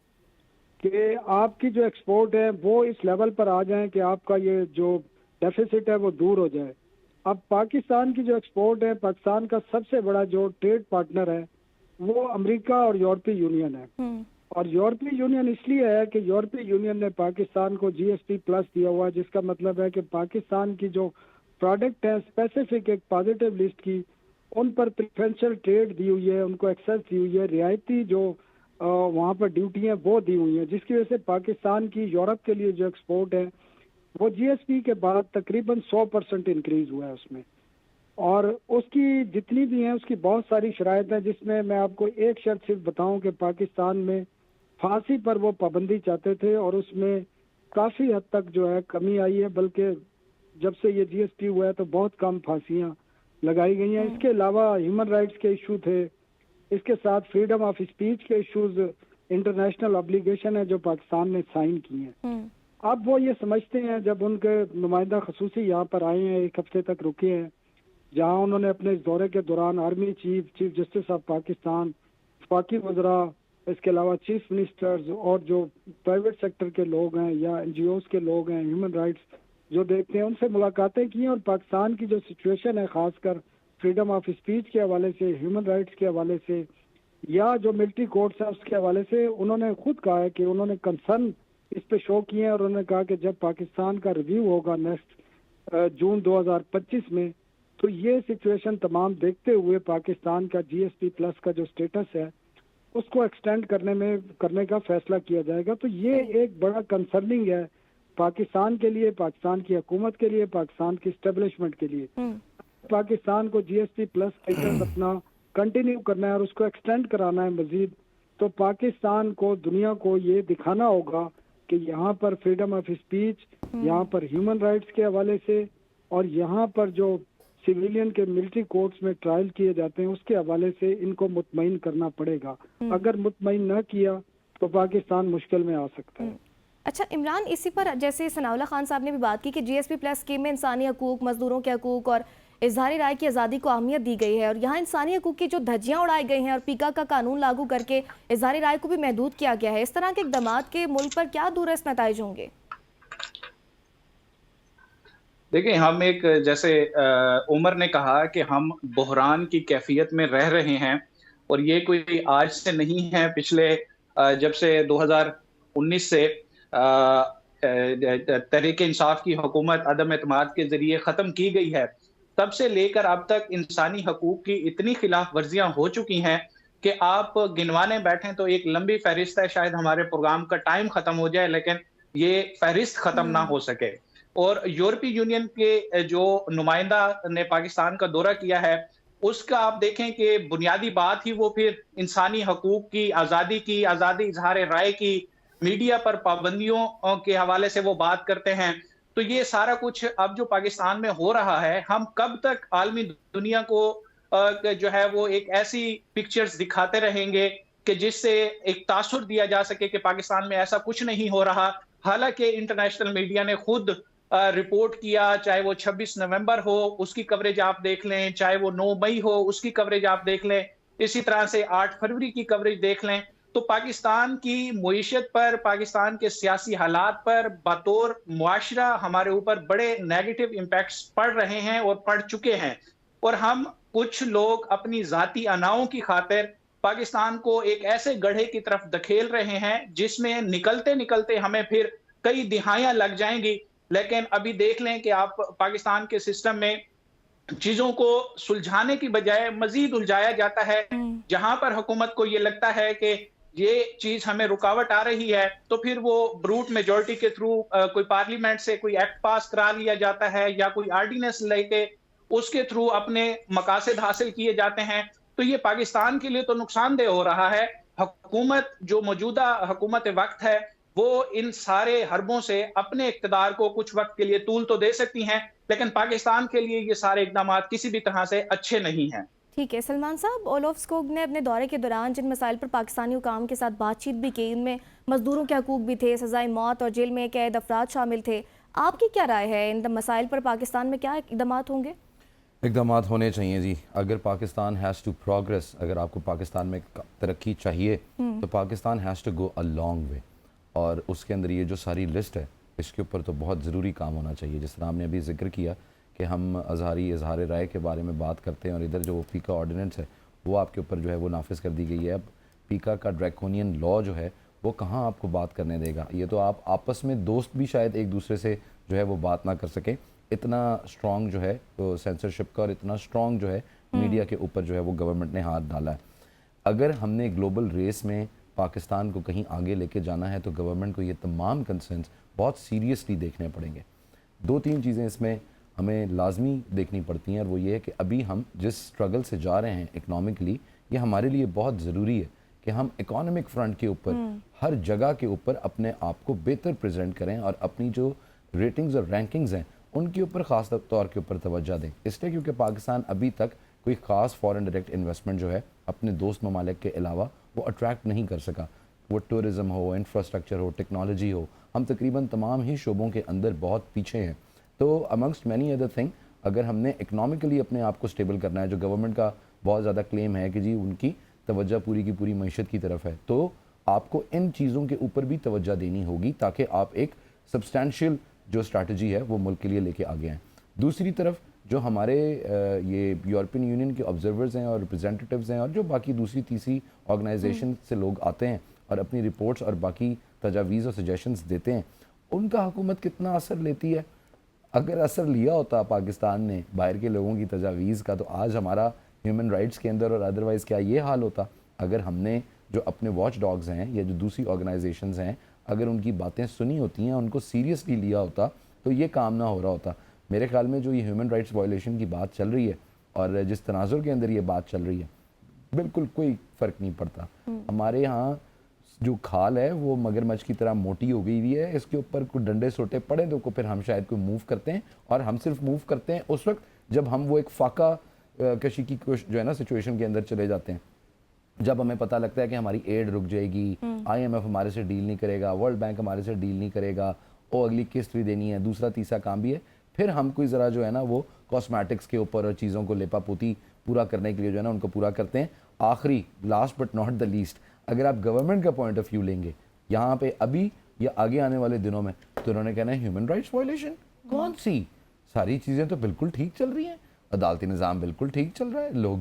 कि आपकी जो एक्सपोर्ट है वो इस लेवल पर आ जाए कि आपका ये जो डेफिसिट है वो दूर हो जाए। अब पाकिस्तान की जो एक्सपोर्ट है, पाकिस्तान का सबसे बड़ा जो ट्रेड पार्टनर है वो अमेरिका और यूरोपीय यूनियन है। और यूरोपीय यूनियन इसलिए है कि यूरोपीय यूनियन ने पाकिस्तान को GSP प्लस दिया हुआ है, जिसका मतलब है कि पाकिस्तान की जो प्रोडक्ट है स्पेसिफिक एक पॉजिटिव लिस्ट की, उन पर प्रेफरेंशियल ट्रेड दी हुई है, उनको एक्सेस दी हुई है, रियायती जो वहाँ पर ड्यूटी है वो दी हुई है, जिसकी वजह से पाकिस्तान की यूरोप के लिए जो एक्सपोर्ट है वो GSP के बाद तकरीबन 100% इंक्रीज हुआ है उसमें। और उसकी जितनी भी हैं उसकी बहुत सारी शराइत हैं, जिसमें मैं आपको एक शर्त सिर्फ बताऊं कि पाकिस्तान में फांसी पर वो पाबंदी चाहते थे और उसमें काफ़ी हद तक जो है कमी आई है, बल्कि जब से ये GSP हुआ है तो बहुत कम फांसियां लगाई गई हैं। इसके अलावा ह्यूमन राइट्स के इशू थे, इसके साथ फ्रीडम ऑफ स्पीच के इश्यूज, इंटरनेशनल ऑब्लिगेशन है जो पाकिस्तान ने साइन की हैं। अब वो ये समझते हैं, जब उनके नुमाइंदा खसूसी यहाँ पर आए हैं, 1 हफ्ते तक रुके हैं, जहाँ उन्होंने अपने इस दौरे के दौरान army chief justice of Pakistan, वफाकी वज़रा, इसके अलावा चीफ मिनिस्टर्स और जो प्राइवेट सेक्टर के लोग हैं या NGOs के लोग हैं, ह्यूमन राइट्स जो देखते हैं, उनसे मुलाकातें की हैं। और पाकिस्तान की जो सिचुएशन है, खासकर फ्रीडम ऑफ स्पीच के हवाले से, ह्यूमन राइट्स के हवाले से, या जो मिलिट्री कोर्ट्स हैं उसके हवाले से, उन्होंने खुद कहा है कि उन्होंने कंसर्न इस पे शो किए हैं। और उन्होंने कहा कि जब पाकिस्तान का रिव्यू होगा नेक्स्ट जून 2025 में, तो ये सिचुएशन तमाम देखते हुए पाकिस्तान का GSP प्लस का जो स्टेटस है उसको एक्सटेंड करने का फैसला किया जाएगा। तो ये एक बड़ा कंसर्निंग है पाकिस्तान के लिए, पाकिस्तान की हुकूमत के लिए, पाकिस्तान की स्टेब्लिशमेंट के लिए। पाकिस्तान को GSP प्लस स्टेटस अपना कंटिन्यू करना है और उसको एक्सटेंड कराना है मजीद, तो पाकिस्तान को दुनिया को ये दिखाना होगा कि यहाँ पर फ्रीडम ऑफ स्पीच, यहाँ पर ह्यूमन राइट्स के हवाले से, और यहाँ पर जो सिविलियन के मिलिट्री कोर्ट्स में ट्रायल किए जाते हैं उसके हवाले से इनको मुतमईन करना पड़ेगा। अगर मुतमईन न किया तो पाकिस्तान मुश्किल में आ सकता है। अच्छा इमरान, इसी पर जैसे सनाउल्लाह खान साहब ने भी बात की कि GSP प्लस स्कीम में इंसानी हकूक, मजदूरों के हकूक और इजहारी राय की आज़ादी को अहमियत दी गई है, और यहाँ इंसानी हकूक की जो धज्जियाँ उड़ाई गई हैं और पीका का कानून लागू करके इजहारी राय को भी महदूद किया गया है, इस तरह के इक़दामात के मुल्क पर क्या दूररस नताइज होंगे? देखिए, हम एक जैसे उमर ने कहा कि हम बहरान की कैफियत में रह रहे हैं, और ये कोई आज से नहीं है। पिछले जब से 2019 से तहरीक इंसाफ की हुकूमत अदम एतमाद के जरिए ख़त्म की गई है, तब से लेकर अब तक इंसानी हकूक की इतनी खिलाफ वर्जियां हो चुकी हैं कि आप गिनवाने बैठें तो एक लंबी फहरिस्त है। शायद हमारे प्रोग्राम का टाइम खत्म हो जाए लेकिन ये फहरिस्त खत्म ना हो सके। और यूरोपीय यूनियन के जो नुमाइंदा ने पाकिस्तान का दौरा किया है, उसका आप देखें कि बुनियादी बात ही वो फिर इंसानी हकूक की, आज़ादी इजहार राय की, मीडिया पर पाबंदियों के हवाले से वो बात करते हैं। तो ये सारा कुछ अब जो पाकिस्तान में हो रहा है, हम कब तक आलमी दुनिया को जो है वो एक ऐसी पिक्चर्स दिखाते रहेंगे कि जिससे एक तासुर दिया जा सके कि पाकिस्तान में ऐसा कुछ नहीं हो रहा। हालांकि इंटरनेशनल मीडिया ने खुद रिपोर्ट किया, चाहे वो 26 नवंबर हो उसकी कवरेज आप देख लें, चाहे वो 9 मई हो उसकी कवरेज आप देख लें, इसी तरह से 8 फरवरी की कवरेज देख लें, तो पाकिस्तान की मुईशत पर, पाकिस्तान के सियासी हालात पर बतौर मुआशरा हमारे ऊपर बड़े नेगेटिव इम्पैक्ट्स पड़ रहे हैं और पड़ चुके हैं। और हम कुछ लोग अपनी जाती अनाओं की खातिर पाकिस्तान को एक ऐसे गड्ढे की तरफ धकेल रहे हैं जिसमें निकलते निकलते हमें फिर कई दिहाइयां लग जाएंगी। लेकिन अभी देख लें कि आप पाकिस्तान के सिस्टम में चीजों को सुलझाने की बजाय मजीद उलझाया जाता है। जहां पर हुकूमत को ये लगता है कि ये चीज हमें रुकावट आ रही है, तो फिर वो ब्रूट मेजॉरिटी के थ्रू कोई पार्लियामेंट से कोई एक्ट पास करा लिया जाता है या कोई ऑर्डिनेंस लेके उसके थ्रू अपने मकासद हासिल किए जाते हैं। तो ये पाकिस्तान के लिए तो नुकसानदेह हो रहा है। हुकूमत जो मौजूदा हुकूमत वक्त है, वो इन सारे हरबों से अपने इक़्तिदार को कुछ वक्त के लिए तूल तो दे सकती हैं, लेकिन पाकिस्तान के लिए ये सारे इक़दाम किसी भी तरह से अच्छे नहीं हैं। ठीक है सलमान साहब, ओलोफ स्कोग ने अपने दौरे के दौरान जिन मसाइल पर पाकिस्तानी हुकाम के साथ बातचीत भी की, उनमें मजदूरों के हकूक भी थे, सजाए मौत और जेल में कैद अफराद शामिल थे। आपकी क्या राय है, इन मसाइल पर पाकिस्तान में क्या इक़दाम होंगे? इक़दाम होने चाहिए जी। अगर पाकिस्तान हैज़ टू प्रोग्रेस, अगर आपको पाकिस्तान में तरक्की चाहिए तो Pakistan has to go a long way, और उसके अंदर ये जो सारी लिस्ट है इसके ऊपर तो बहुत ज़रूरी काम होना चाहिए। जिस तरह हमने अभी जिक्र किया कि हम अज़हारी इजहार राय के बारे में बात करते हैं और इधर जो पीका ऑर्डिनेंस है वो आपके ऊपर जो है वो नाफिज कर दी गई है। अब पीका का ड्रैकोनियन लॉ जो है वो कहाँ आपको बात करने देगा? ये तो आप आपस में दोस्त भी शायद एक दूसरे से जो है वो बात ना कर सकें। इतना स्ट्रॉन्ग जो है वो सेंसरशिप का और इतना स्ट्रॉन्ग जो है मीडिया के ऊपर जो है वो गवर्नमेंट ने हाथ डाला है। अगर हमने ग्लोबल रेस में पाकिस्तान को कहीं आगे लेके जाना है तो गवर्नमेंट को ये तमाम कंसर्न्स बहुत सीरियसली देखने पड़ेंगे। दो तीन चीज़ें इसमें हमें लाजमी देखनी पड़ती हैं, और वो ये है कि अभी हम जिस स्ट्रगल से जा रहे हैं इकनॉमिकली, ये हमारे लिए बहुत ज़रूरी है कि हम इकोनॉमिक फ्रंट के ऊपर हर जगह के ऊपर अपने आप को बेहतर प्रेजेंट करें और अपनी जो रेटिंग्स और रैंकिंग्स हैं उनके ऊपर ख़ास तौर के ऊपर तवज्जो दें। इसलिए क्योंकि पाकिस्तान अभी तक कोई ख़ास फॉरेन डायरेक्ट इन्वेस्टमेंट जो है अपने दोस्त ममालिक के अलावा वो अट्रैक्ट नहीं कर सका। वो टूरिज़म हो, इंफ्रास्ट्रक्चर हो, टेक्नोलॉजी हो, हम तकरीबन तमाम ही शोबों के अंदर बहुत पीछे हैं। तो अमंगस्ट मैनी अदर थिंग, अगर हमने इकनॉमिकली अपने आप को स्टेबल करना है, जो गवर्नमेंट का बहुत ज़्यादा क्लेम है कि जी उनकी तवज्जो पूरी की पूरी मईशत की तरफ है, तो आपको इन चीज़ों के ऊपर भी तवज्जो देनी होगी ताकि आप एक सब्सटैंशियल जो स्ट्रैटेजी है वो मुल्क के लिए लेके आगे आएँ। दूसरी तरफ जो हमारे ये यूरोपियन यूनियन के ऑब्जर्वर्स हैं और रिप्रेजेंटेटिव्स हैं और जो बाकी दूसरी तीसरी ऑर्गेनाइजेशन से लोग आते हैं और अपनी रिपोर्ट्स और बाकी तजावीज़ और सजेशंस देते हैं, उनका हुकूमत कितना असर लेती है? अगर असर लिया होता पाकिस्तान ने बाहर के लोगों की तजावीज़ का, तो आज हमारा ह्यूमन राइट्स के अंदर और अदरवाइज़ क्या ये हाल होता? अगर हमने जो अपने वॉच डॉग्स हैं या जो दूसरी ऑर्गेनाइजेशंस हैं, अगर उनकी बातें सुनी होती हैं, उनको सीरियसली लिया होता, तो ये काम ना हो रहा होता। मेरे ख्याल में जो ये ह्यूमन राइट्स वायलेशन की बात चल रही है और जिस तनाजुर के अंदर ये बात चल रही है, बिल्कुल कोई फ़र्क नहीं पड़ता। हमारे यहाँ जो खाल है वो मगरमच्छ की तरह मोटी हो गई हुई है, इसके ऊपर कुछ डंडे सोटे पड़े तो फिर हम शायद कोई मूव करते हैं, और हम सिर्फ मूव करते हैं उस वक्त जब हम वो एक फाका कशी की जो है ना सिचुएशन के अंदर चले जाते हैं, जब हमें पता लगता है कि हमारी एड रुक जाएगी, IMF हमारे से डील नहीं करेगा, वर्ल्ड बैंक हमारे से डील नहीं करेगा, वो अगली किस्त भी देनी है, दूसरा तीसरा काम भी है, फिर हम कोई ज़रा जो है ना वो कॉस्मेटिक्स के ऊपर और चीज़ों को लेपापोती पूरा करने के लिए जो है ना उनको पूरा करते हैं। आखिरी last but not the least, अगर आप गवर्नमेंट का पॉइंट ऑफ व्यू लेंगे यहाँ पे अभी या आगे आने वाले दिनों में, तो उन्होंने कहना है ह्यूमन राइट्स वायलेशन कौन सी? सारी चीज़ें तो बिल्कुल ठीक चल रही हैं, अदालती निज़ाम बिल्कुल ठीक चल रहा है, लोग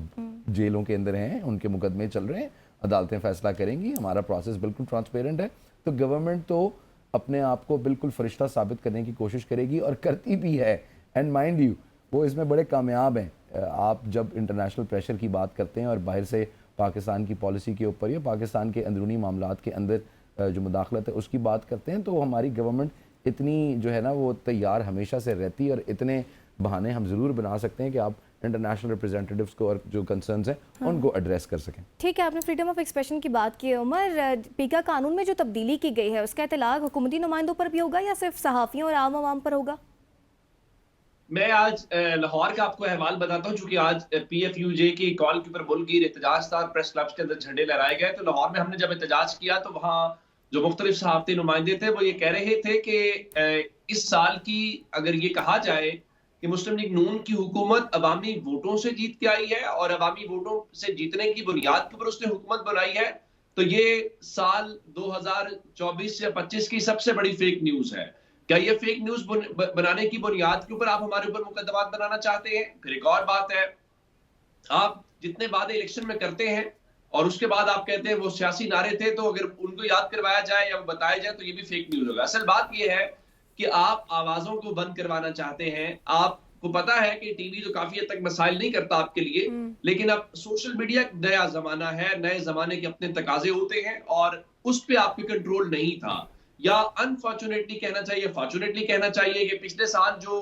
जेलों के अंदर हैं, उनके मुकदमे चल रहे हैं, अदालतें फैसला करेंगी, हमारा प्रोसेस बिल्कुल ट्रांसपेरेंट है। तो गवर्नमेंट तो अपने आप को बिल्कुल फरिश्ता साबित करने की कोशिश करेगी और करती भी है, एंड माइंड यू वो इसमें बड़े कामयाब हैं। आप जब इंटरनेशनल प्रेशर की बात करते हैं और बाहर से पाकिस्तान की पॉलिसी के ऊपर या पाकिस्तान के अंदरूनी मामलात के अंदर जो मुदाखलत है उसकी बात करते हैं, तो हमारी गवर्नमेंट इतनी जो है ना वो तैयार हमेशा से रहती है, और इतने बहाने हम ज़रूर बना सकते हैं कि आप इंटरनेशनल रिप्रेजेंटेटिव्स को और जो कंसर्न्स हैं उनको एड्रेस कर सकें। ठीक है, आपने फ्रीडम ऑफ एक्सप्रेशन की बात की है उमर। पीका कानून में जो तब्दीली की गई है उसका इतलाक हुकूमती नुमाइंदों पर भी होगा या सिर्फ सहाफ़ियों और आम आवाम पर होगा? मैं आज लाहौर का आपको अहवाल बताता हूँ, चूंकि आज PFUJ की कॉल के ऊपर मुल्की एहतजाज था, प्रेस क्लब्स के अंदर झंडे लहराए गए, तो लाहौर में हमने जब एहतजाज किया तो वहाँ जो मुख्तलिफ सहाफ़ती नुमाइंदे थे वो ये कह रहे थे कि इस साल की अगर ये कहा जाए कि मुस्लिम लीग नून की हुकूमत अवामी वोटों से जीत के आई है और अवामी वोटों से जीतने की बुनियाद के ऊपर उसने हुकूमत बनाई है, तो ये साल 2024 या 25 की सबसे बड़ी फेक न्यूज है। क्या ये फेक न्यूज बनाने की बुनियाद के ऊपर आप हमारे ऊपर मुकदमात बनाना चाहते हैं? फिर एक और बात है, आप जितने वादे इलेक्शन में करते हैं और उसके बाद आप कहते हैं वो सियासी नारे थे, तो अगर उनको याद करवाया जाए या बताया जाए तो ये भी फेक न्यूज होगा। असल बात ये है कि आप आवाजों को बंद करवाना चाहते हैं। आपको पता है कि टीवी तो काफी हद तक मसाइल नहीं करता आपके लिए, लेकिन अब सोशल मीडिया एक नया जमाना है, नए जमाने के अपने तकाजे होते हैं और उस पर आपके कंट्रोल नहीं था। या अनफॉर्चुनेटली कहना चाहिए, फॉर्चुनेटली कहना चाहिए कि पिछले साल जो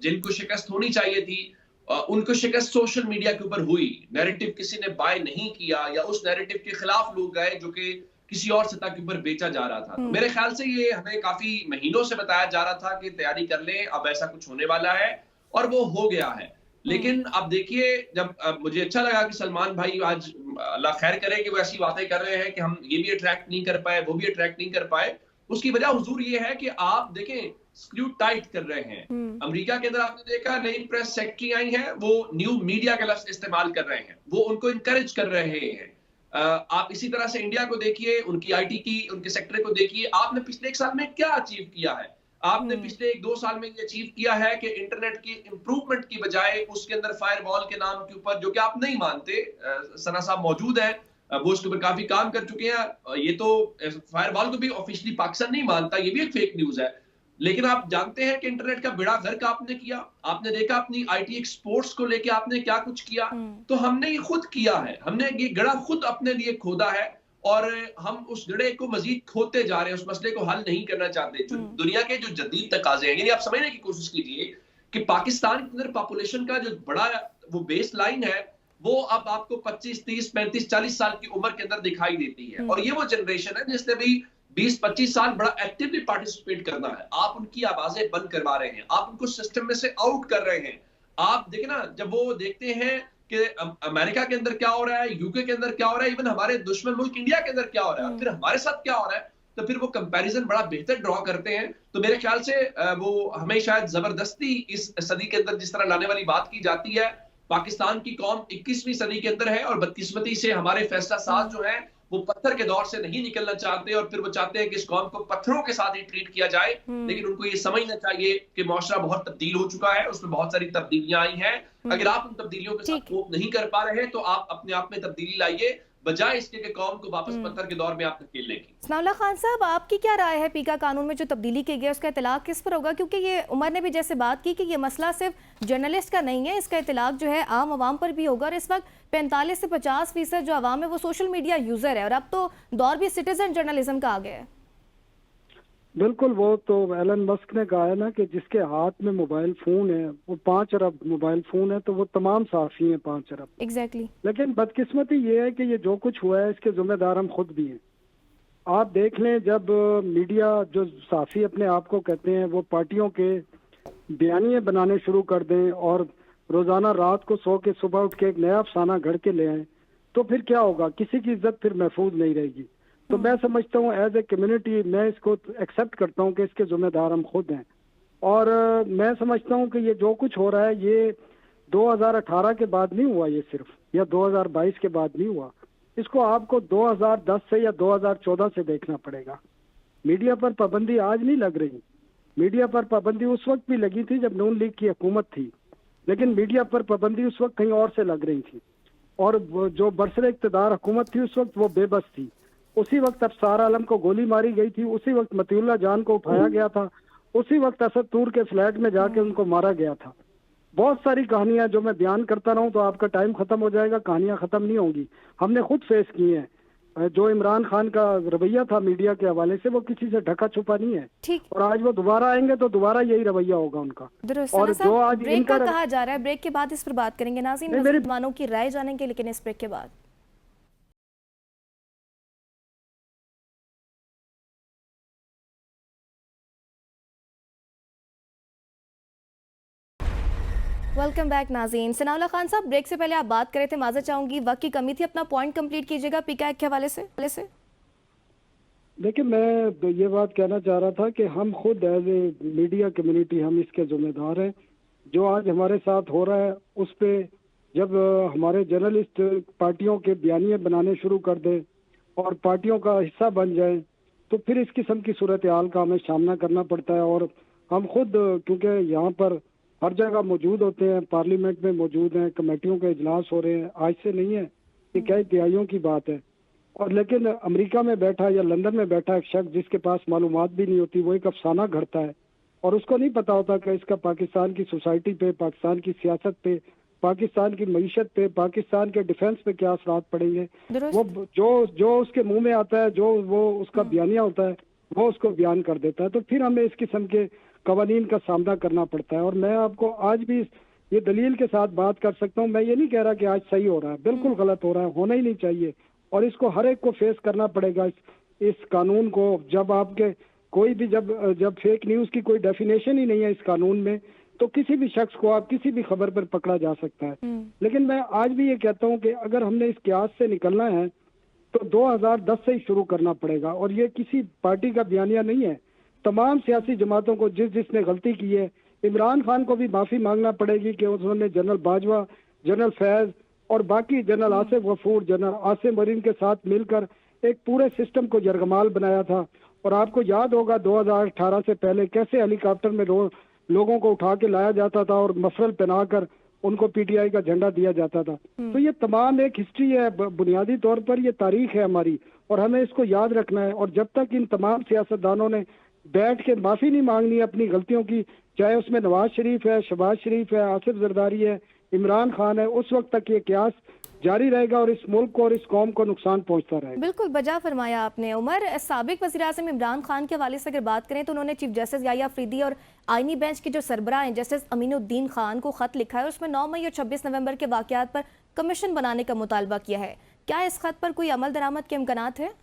जिनको शिकस्त होनी चाहिए थी उनको शिकस्त सोशल मीडिया के ऊपर हुई। नैरेटिव किसी ने बाय नहीं किया या उस नैरेटिव के खिलाफ लोग गए जो कि किसी और सतह के ऊपर बेचा जा रहा था। तो मेरे ख्याल से ये हमें काफी महीनों से बताया जा रहा था कि तैयारी कर लें, अब ऐसा कुछ होने वाला है, और वो हो गया है। लेकिन अब देखिए, जब मुझे अच्छा लगा कि सलमान भाई आज अल्लाह खैर करे कि वो ऐसी बातें कर रहे हैं कि हम ये भी अट्रैक्ट नहीं कर पाए, वो भी अट्रैक्ट नहीं कर पाए। उसकी वजह हुजूर ये है कि आप देखें, स्क्रू टाइट कर रहे हैं। अमेरिका के अंदर आपने देखा, नई प्रेस सेक्रेटरी आई है, वो न्यू मीडिया का लफ्ज इस्तेमाल कर रहे हैं, वो उनको इंकरेज कर रहे हैं। आप इसी तरह से इंडिया को देखिए, उनकी आईटी की, उनके सेक्टर को देखिए, आपने पिछले 1 साल में क्या अचीव किया है। आपने पिछले 1-2 साल में ये अचीव किया है कि इंटरनेट की इंप्रूवमेंट की बजाय उसके अंदर फायरवॉल के नाम के ऊपर, जो कि आप नहीं मानते, सना साहब मौजूद है, वो उसके ऊपर काफी काम कर चुके हैं। ये तो फायरवॉल को भी ऑफिशियली पाकिस्तान नहीं मानता, ये भी एक फेक न्यूज है। लेकिन आप जानते हैं कि इंटरनेट का बेड़ा गर्क आपने किया। आपने देखा अपनी आईटी एक्सपोर्ट्स को लेके आपने क्या कुछ किया। तो हमने ये खुद किया है, हमने ये गड़ा खुद अपने लिए खोदा है, और हम उस गड़े को मजीद खोदते जा रहे हैं, उस मसले को हल नहीं करना चाहते। जो दुनिया के जो जदीद तकाजे हैं, यानी आप समझने की कोशिश कीजिए कि पाकिस्तान के अंदर पॉपुलेशन का जो बड़ा वो बेस लाइन है, वो अब आपको 25, 30, 35, 40 साल की उम्र के अंदर दिखाई देती है। और ये वो जनरेशन है जिसने भी 20-25 साल बड़ा एक्टिवली पार्टिसिपेट करना है। आप उनकी आवाजें बंद करवा रहे हैं, आप उनको सिस्टम में से आउट कर रहे हैं। आप देखें ना, जब वो देखते हैं कि अमेरिका के अंदर क्या हो रहा है, यूके के अंदर क्या हो रहा है, इवन हमारे दुश्मन मुल्क इंडिया के अंदर क्या हो रहा है, फिर हमारे साथ क्या हो रहा है, तो फिर वो कंपैरिजन बड़ा बेहतर ड्रॉ करते हैं। तो मेरे ख्याल से वो हमें शायद जबरदस्ती इस सदी के अंदर जिस तरह लाने वाली बात की जाती है, पाकिस्तान की कौम 21वीं सदी के अंदर है, और बदकिस्मती से हमारे फैसला साज जो है वो पत्थर के दौर से नहीं निकलना चाहते, और फिर वो चाहते हैं कि इस कौम को पत्थरों के साथ ही ट्रीट किया जाए। लेकिन उनको ये समझना चाहिए कि मुआशरा बहुत तब्दील हो चुका है, उसमें बहुत सारी तब्दीलियां आई हैं। अगर आप उन तब्दीलियों के साथ कोप नहीं कर पा रहे, तो आप अपने आप में तब्दीली लाइए, बजाय इसके कि कौम को वापस पत्थर के दौर में आप धकेलने की। सनाउल्लाह खान साहब, आपकी क्या राय है पीका कानून में जो तब्दीली की गई है, उसका इतलाक किस पर होगा? क्योंकि ये उमर ने भी जैसे बात की कि ये मसला सिर्फ जर्नलिस्ट का नहीं है, इसका इतलाक जो है आम आवाम पर भी होगा। और इस वक्त 45 से 50% जो आवाम है वो सोशल मीडिया यूजर है, और अब तो दौर भी सिटीजन जर्नलिज्म का आ गया है। बिल्कुल, वो तो एलन मस्क ने कहा है ना कि जिसके हाथ में मोबाइल फोन है, वो 5 अरब मोबाइल फोन है, तो वो तमाम साफी हैं 5 अरब। एग्जैक्टली। लेकिन बदकिस्मती ये है कि ये जो कुछ हुआ है इसके जिम्मेदार हम खुद भी हैं। आप देख लें, जब मीडिया जो साफी अपने आप को कहते हैं वो पार्टियों के बयानिए बनाने शुरू कर दें और रोजाना रात को सो के सुबह उठ के एक नया अफसाना घड़ के ले आए, तो फिर क्या होगा? किसी की इज्जत फिर महफूज नहीं रहेगी। तो मैं समझता हूँ एज ए कम्युनिटी मैं इसको एक्सेप्ट करता हूँ कि इसके जिम्मेदार हम खुद हैं। और मैं समझता हूँ कि ये जो कुछ हो रहा है ये 2018 के बाद नहीं हुआ, ये सिर्फ, या 2022 के बाद नहीं हुआ। इसको आपको 2010 से या 2014 से देखना पड़ेगा। मीडिया पर पाबंदी आज नहीं लग रही, मीडिया पर पाबंदी उस वक्त भी लगी थी जब नून लीग की हुकूमत थी, लेकिन मीडिया पर पाबंदी उस वक्त कहीं और से लग रही थी। और जो बरसर इक़्तिदार हुकूमत थी उस वक्त वो बेबस थी। उसी वक्त अफसार आलम को गोली मारी गई थी, उसी वक्त मतीउल्लाह जान को उठाया गया था, उसी वक्त असद तूर के फ्लैट में जाके उनको मारा गया था। बहुत सारी कहानियां जो मैं बयान करता रहूं तो आपका टाइम खत्म हो जाएगा, कहानियां खत्म नहीं होंगी। हमने खुद फेस की हैं। जो इमरान खान का रवैया था मीडिया के हवाले से, वो किसी से ढका छुपा नहीं है, और आज वो दोबारा आएंगे तो दोबारा यही रवैया होगा उनका। और जो आज ब्रेक का कहा जा रहा है, ब्रेक के बाद इस पर बात करेंगे नाज़रीन, मेहमानों की राय जानेंगे, लेकिन इस ब्रेक के बाद। वेलकम बैक नाज़रीन। सनाउल्लाह खान साहब, ब्रेक से पहले आप बात कर रहे थे, माज़रत चाहूंगी, वक्त की कमी थी, अपना पॉइंट कंप्लीट कीजिएगा पीकाएक के हवाले से। देखिए, मैं ये बात कहना चाह रहा था कि हम खुद एज ए मीडिया कम्युनिटी हम इसके जिम्मेदार हैं। जो आज हमारे साथ हो रहा है उस पे जब हमारे जर्नलिस्ट पार्टियों के बयानिए बनाने शुरू कर दें और पार्टियों का हिस्सा बन जाए, तो फिर इस किस्म की सूरत हाल का हमें सामना करना पड़ता है। और हम खुद क्योंकि यहाँ पर हर जगह मौजूद होते हैं, पार्लियामेंट में मौजूद हैं, कमेटियों के इजलास हो रहे हैं, आज से नहीं है, ये कई तिहाइयों की बात है। और लेकिन अमेरिका में बैठा या लंदन में बैठा एक शख्स जिसके पास मालूमात भी नहीं होती, वो एक अफसाना घड़ता है और उसको नहीं पता होता कि इसका पाकिस्तान की सोसाइटी पे, पाकिस्तान की सियासत पे, पाकिस्तान की मईशत पे, पाकिस्तान के डिफेंस पे क्या असरात पड़ेंगे। वो जो उसके मुंह में आता है, जो वो उसका बयानिया होता है, वो उसको बयान कर देता है। तो फिर हमें इस किस्म के कवानीन का सामना करना पड़ता है। और मैं आपको आज भी ये दलील के साथ बात कर सकता हूँ, मैं ये नहीं कह रहा कि आज सही हो रहा है, बिल्कुल गलत हो रहा है, होना ही नहीं चाहिए, और इसको हर एक को फेस करना पड़ेगा। इस कानून को, जब आपके कोई भी जब फेक न्यूज की कोई डेफिनेशन ही नहीं है इस कानून में, तो किसी भी शख्स को आप किसी भी खबर पर पकड़ा जा सकता है। लेकिन मैं आज भी ये कहता हूँ कि अगर हमने इस क्यास से निकलना है तो 2010 से ही शुरू करना पड़ेगा। और ये किसी पार्टी का बयानिया नहीं है, तमाम सियासी जमातों को जिसने गलती की है, इमरान खान को भी माफी मांगना पड़ेगी कि उन्होंने जनरल बाजवा, जनरल फैज और बाकी जनरल आसिफ गफूर, जनरल आसिम मरीन के साथ मिलकर एक पूरे सिस्टम को यरगमाल बनाया था। और आपको याद होगा 2018 से पहले कैसे हेलीकॉप्टर में लोगों को उठा के लाया जाता था और मफरल पहनाकर उनको पीटीआई का झंडा दिया जाता था। तो ये तमाम एक हिस्ट्री है, बुनियादी तौर पर ये तारीख है हमारी, और हमें इसको याद रखना है। और जब तक इन तमाम सियासतदानों ने बैठ के माफी नहीं मांगनी अपनी गलतियों की, चाहे उसमें नवाज शरीफ है, शहबाज शरीफ है, आसिफ जरदारी है, इमरान खान है, उस वक्त तक ये क्यास जारी रहेगा और इस मुल्क को और इस कौम को नुकसान पहुंचता रहेगा। बिल्कुल बजा फरमाया आपने उमर। साबिक वज़ीर-ए-आज़म इमरान खान के हवाले से अगर बात करें तो उन्होंने चीफ जस्टिस याह्या अफरीदी और आईनी बेंच के जो सरबराह हैं जस्टिस अमीनुद्दीन खान को खत लिखा है, उसमें 9 मई और 26 नवंबर के वाक़यात पर कमीशन बनाने का मुतालबा किया है। क्या इस खत पर कोई अमल दरामद के इम्कानात है?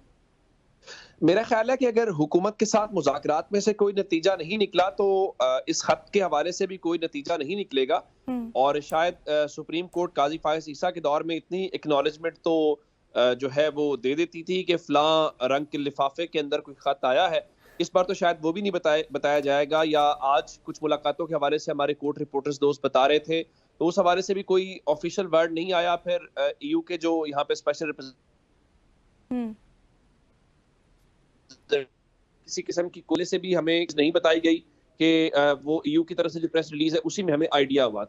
मेरा ख्याल है कि अगर हुकूमत के साथ मुज़ाकरात में से कोई नतीजा नहीं निकला तो इस खत के हवाले से भी कोई नतीजा नहीं निकलेगा। और शायद सुप्रीम कोर्ट काजी फायज ईसा के दौर में इतनी एक्नॉलेजमेंट तो जो है वो दे देती थी कि फलां रंग के लिफाफे के अंदर कोई खत आया है। इस बार तो शायद वो भी नहीं बताया जाएगा, या आज कुछ मुलाकातों के हवाले से हमारे कोर्ट रिपोर्टर्स दोस्त बता रहे थे, तो उस हवाले से भी कोई ऑफिशियल वर्ड नहीं आया। फिर EU के जो यहाँ पे स्पेशल किसी किस्म की कोले से भी हमें नहीं बताई गई कि वो EU की तरफ से जो प्रेस रिलीज है उसी में हमें आइडिया हुआ।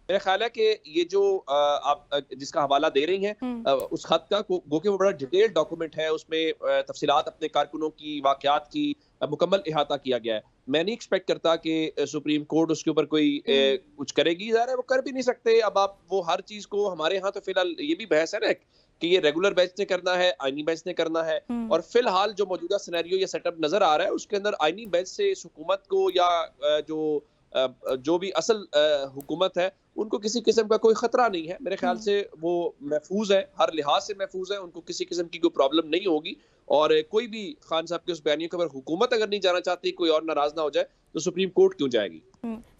मेरा ख्याल है कि ये जो आप जिसका हवाला दे रही हैं उस खत का गो के वो बड़ा डिटेल्ड डॉक्यूमेंट है, उसमें तफसीलात अपने कारकुनों की, वाकयात की मुकम्मल इहाता किया गया है। मैं नहीं एक्सपेक्ट करता कि सुप्रीम कोर्ट उसके ऊपर कोई कुछ करेगी, ज़ाहिर है वो कर भी नहीं सकते। अब आप वो हर चीज को, हमारे यहाँ तो फिलहाल ये भी बहस है ना कि ये रेगुलर बेंच ने करना है, आईनी बेंच ने करना है, और फिलहाल जो मौजूदा सिनेरियो या सेटअप नजर आ रहा है उसके अंदर आईनी बेंच से इस हुकूमत को या जो भी असल हुकूमत है उनको किसी किस्म का कोई खतरा नहीं है। मेरे ख्याल से वो महफूज है, हर लिहाज से महफूज है, उनको किसी किस्म की कोई प्रॉब्लम नहीं होगी। और कोई भी खान साहब के उस बयानियों के ऊपर हुकूमत अगर नहीं जाना चाहती, कोई और नाराज ना हो जाए, तो सुप्रीम कोर्ट क्यों जाएगी।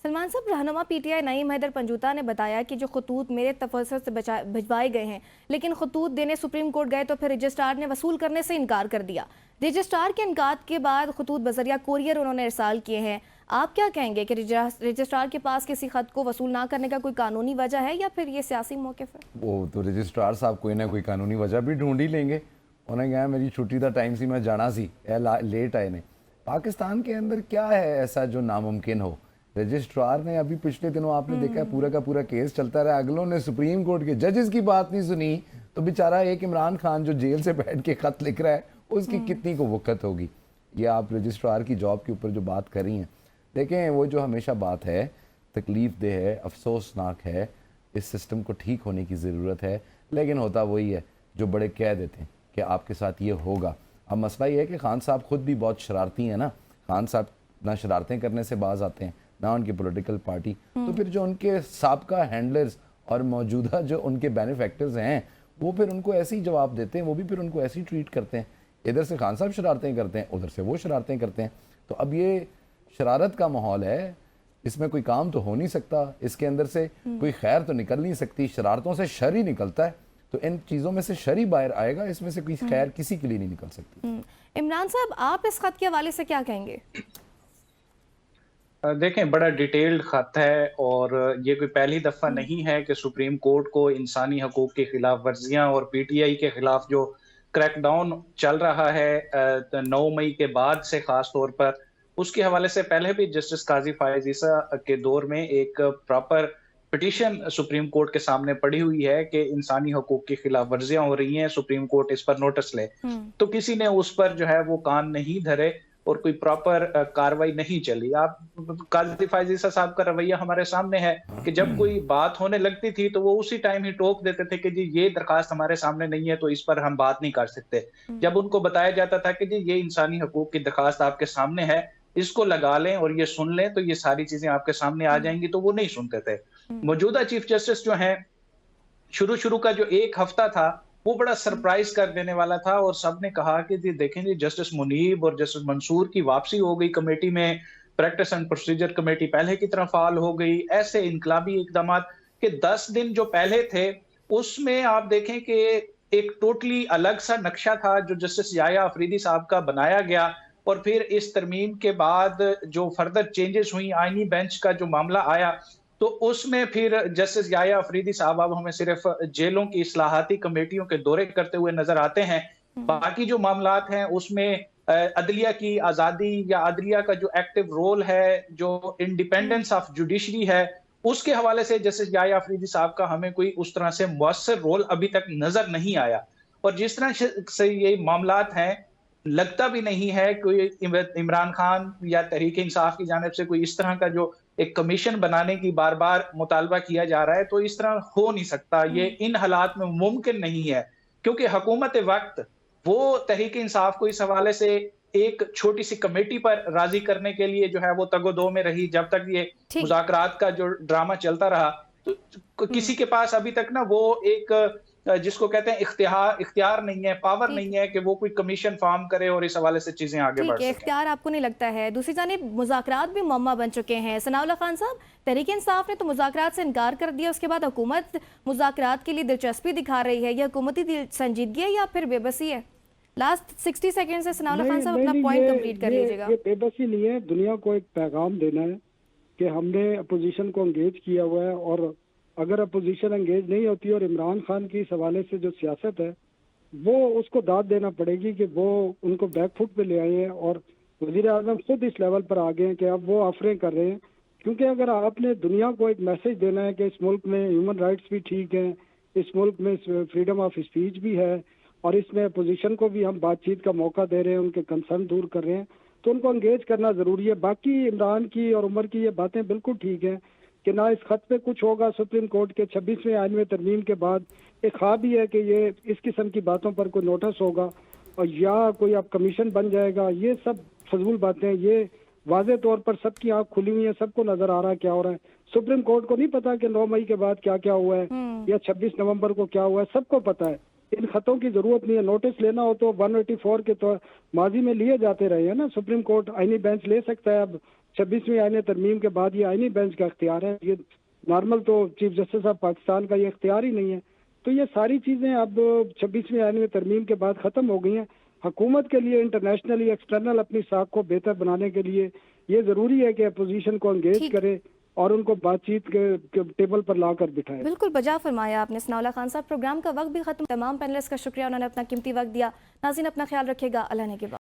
सलमान साहब, रहनुमा PTI नईम हैदर पंजूता ने बताया कि जो खतूत मेरे तफस्सुर से भिजवाए गए हैं, लेकिन खतूत देने सुप्रीम कोर्ट गए तो फिर रजिस्ट्रार ने वसूल करने से इनकार कर दिया। रजिस्ट्रार के इनकार के बाद खतूत बजरिया कोरियर उन्होंने इरसाल किए हैं। आप क्या कहेंगे कि रजिस्ट्रार के पास किसी खत को वसूल ना करने का कोई कानूनी वजह है या फिर ये सियासी मौक़िफ़ है? वो तो रजिस्ट्रार साहब कोई ना कोई कानूनी वजह भी ढूंढ ही लेंगे। उन्हें कहा मेरी छुट्टी का टाइम सी, मैं जाना सी, लेट आए ने। पाकिस्तान के अंदर क्या है ऐसा जो नामुमकिन हो? रजिस्ट्रार ने अभी पिछले दिनों आपने देखा पूरा का पूरा केस चलता रहा, अगलों ने सुप्रीम कोर्ट के जजेस की बात नहीं सुनी, तो बेचारा एक इमरान खान जो जेल से बैठ के खत लिख रहा है उसकी कितनी को वक़्त होगी। ये आप रजिस्ट्रार की जॉब के ऊपर जो बात कर रही हैं, देखें वो जो हमेशा बात है तकलीफ दे है, अफसोसनाक है, इस सिस्टम को ठीक होने की ज़रूरत है, लेकिन होता वही है जो बड़े कह देते हैं कि आपके साथ ये होगा। अब मसला ये है कि खान साहब खुद भी बहुत शरारती हैं ना। खान साहब ना शरारतें करने से बाज आते हैं, ना उनकी पॉलिटिकल पार्टी, तो फिर जो उनके साबका हैंडलर्स और मौजूदा जो उनके बेनिफैक्टर्स हैं वो फिर उनको ऐसे ही जवाब देते हैं, वो भी फिर उनको ऐसे ही ट्रीट करते हैं। इधर से खान साहब शरारतें करते हैं, उधर से वो शरारतें करते हैं। तो अब ये शरारत का माहौल है, इसमें कोई काम तो हो नहीं सकता, इसके अंदर से कोई खैर तो निकल नहीं सकती, शरारतों से शर ही निकलता है। तो इन चीज़ों में से शर ही बाहर आएगा, इसमें से कोई खैर किसी के लिए नहीं निकल सकती। इमरान साहब, आप इस खत के हवाले से क्या कहेंगे? देखें, बड़ा डिटेल्ड खत है और ये कोई पहली दफ़ा नहीं है कि सुप्रीम कोर्ट को इंसानी हकूक़ की खिलाफ वर्जियाँ और PTI के खिलाफ जो क्रैकडाउन चल रहा है 9 मई के बाद से ख़ास तौर पर, उसके हवाले से पहले भी जस्टिस काजी फायज ईसा के दौर में एक प्रॉपर पिटीशन सुप्रीम कोर्ट के सामने पड़ी हुई है कि इंसानी हकूक़ की खिलाफ वर्जियां हो रही हैं, सुप्रीम कोर्ट इस पर नोटिस ले। तो किसी ने उस पर जो है वो कान नहीं धरे और कोई प्रॉपर कार्रवाई नहीं चली। आप काजी फायज ईसा साहब का रवैया हमारे सामने है कि जब कोई बात होने लगती थी तो वो उसी टाइम ही टोक देते थे कि जी ये दरखास्त हमारे सामने नहीं है तो इस पर हम बात नहीं कर सकते। जब उनको बताया जाता था कि जी ये इंसानी हकूक़ की दरखास्त आपके सामने है, इसको लगा लें और ये सुन लें तो ये सारी चीजें आपके सामने आ जाएंगी, तो वो नहीं सुनते थे। मौजूदा चीफ जस्टिस जो हैं, शुरू का जो एक हफ्ता था वो बड़ा सरप्राइज कर देने वाला था। और सबने कहा कि जी देखें जी, जस्टिस मुनीब और जस्टिस मंसूर की वापसी हो गई कमेटी में, प्रैक्टिस एंड प्रोसीजर कमेटी पहले की तरह फाल हो गई। ऐसे इनकलाबी इकदाम के 10 दिन जो पहले थे उसमें आप देखें कि एक टोटली अलग सा नक्शा था जो जस्टिस याया अफरीदी साहब का बनाया गया। और फिर इस तरमीम के बाद जो फर्दर चेंजेस हुई, आईनी बेंच का जो मामला आया, तो उसमें फिर जस्टिस याया अफरीदी साहब अब हमें सिर्फ जेलों की इस्लाहाती कमेटियों के दौरे करते हुए नजर आते हैं। बाकी जो मामलात हैं उसमें अदलिया की आजादी या अदलिया का जो एक्टिव रोल है, जो इंडिपेंडेंस ऑफ जुडिशरी है, उसके हवाले से जस्टिस याया अफरीदी साहब का हमें कोई उस तरह से मुअस्सर रोल अभी तक नजर नहीं आया। और जिस तरह से ये मामलात हैं, लगता भी नहीं है कोई इमरान खान या तहरीक इंसाफ की जानिब से कोई इस तरह का जो एक कमीशन बनाने की बार बार मुतालबा किया जा रहा है, तो इस तरह हो नहीं सकता। ये इन हालात में मुमकिन नहीं है, क्योंकि हुकूमत वक्त वो तहरीक इंसाफ को इस हवाले से एक छोटी सी कमेटी पर राजी करने के लिए जो है वो तगोदो में रही जब तक ये मुज़ाकरात का जो ड्रामा चलता रहा। तो किसी के पास अभी तक ना वो एक जिसको कहते हैं इख्तियार नहीं है, पावर नहीं है कि वो कोई कमीशन फॉर्म करे और इस हवाले से चीजें आगे बढ़ सकें। इख्तियार आपको नहीं लगता है? दूसरी जानिब मुज़ाकरात भी मम्मा बन चुके हैं। सनाउल्लाह खान साहब, तहरीक इंसाफ ने तो मुज़ाकरात से इनकार कर दिया, उसके बाद हुकूमत मुज़ाकरात के लिए दिलचस्पी दिखा रही है। यह हुकूमती संजीदगी है या फिर बेबसी है? लास्ट 60 सेकंड से सनाउल्लाह खान साहब अपना पॉइंट कंप्लीट कर लीजिएगा। ये बेबसी नहीं है, दुनिया को एक पैगाम देना है कि हमने अपोजिशन को एंगेज किया हुआ है, और अगर अपोजिशन एंगेज नहीं होती और इमरान खान की इस हवाले से जो सियासत है वो उसको दाद देना पड़ेगी कि वो उनको बैकफुट पे ले आए हैं। और वजीर आजम खुद इस लेवल पर आ गए हैं कि अब वो ऑफरें कर रहे हैं, क्योंकि अगर आपने दुनिया को एक मैसेज देना है कि इस मुल्क में ह्यूमन राइट्स भी ठीक हैं, इस मुल्क में फ्रीडम ऑफ स्पीच भी है, और इसमें अपोजिशन को भी हम बातचीत का मौका दे रहे हैं, उनके कंसर्न दूर कर रहे हैं, तो उनको एंगेज करना ज़रूरी है। बाकी इमरान की और उमर की ये बातें बिल्कुल ठीक है कि ना इस खत पे कुछ होगा। सुप्रीम कोर्ट के 26वें आईन में तरमीम के बाद एक ख्वाब ही है कि ये इस किस्म की बातों पर कोई नोटिस होगा और या कोई अब कमीशन बन जाएगा। ये सब फजूल बातें हैं। ये वाज़े तौर पर सबकी आंख खुली हुई है, सबको नजर आ रहा है क्या हो रहा है। सुप्रीम कोर्ट को नहीं पता कि 9 मई के बाद क्या क्या हुआ है या 26 नवंबर को क्या हुआ है, सबको पता है। इन खतों की जरूरत नहीं है। नोटिस लेना हो तो 184 के तो माजी में लिए जाते रहे हैं ना। सुप्रीम कोर्ट आईनी बेंच ले सकता है। अब 26वीं आईनी तरमीम के बाद ये आईनी बेंच का इख्तियार है। ये नॉर्मल तो चीफ जस्टिस ऑफ पाकिस्तान का ये इख्तियार ही नहीं है। तो ये सारी चीजें अब 26वीं आईनी तरमीम के बाद खत्म हो गई हैं। हुकूमत के लिए इंटरनेशनली एक्सटर्नल अपनी साख को बेहतर बनाने के लिए ये जरूरी है कि अपोजिशन को एंगेज करे और उनको बातचीत के टेबल पर लाकर बिठाए। बिल्कुल बजा फरमाया आपने सनाउल्लाह खान साहब। प्रोग्राम का वक्त भी खत्म। तमाम पैनलिस्ट का शुक्रिया, उन्होंने अपना कीमती वक्त दिया। नाज़रीन अपना ख्याल रखिएगा। अल्लाह ने के बाद।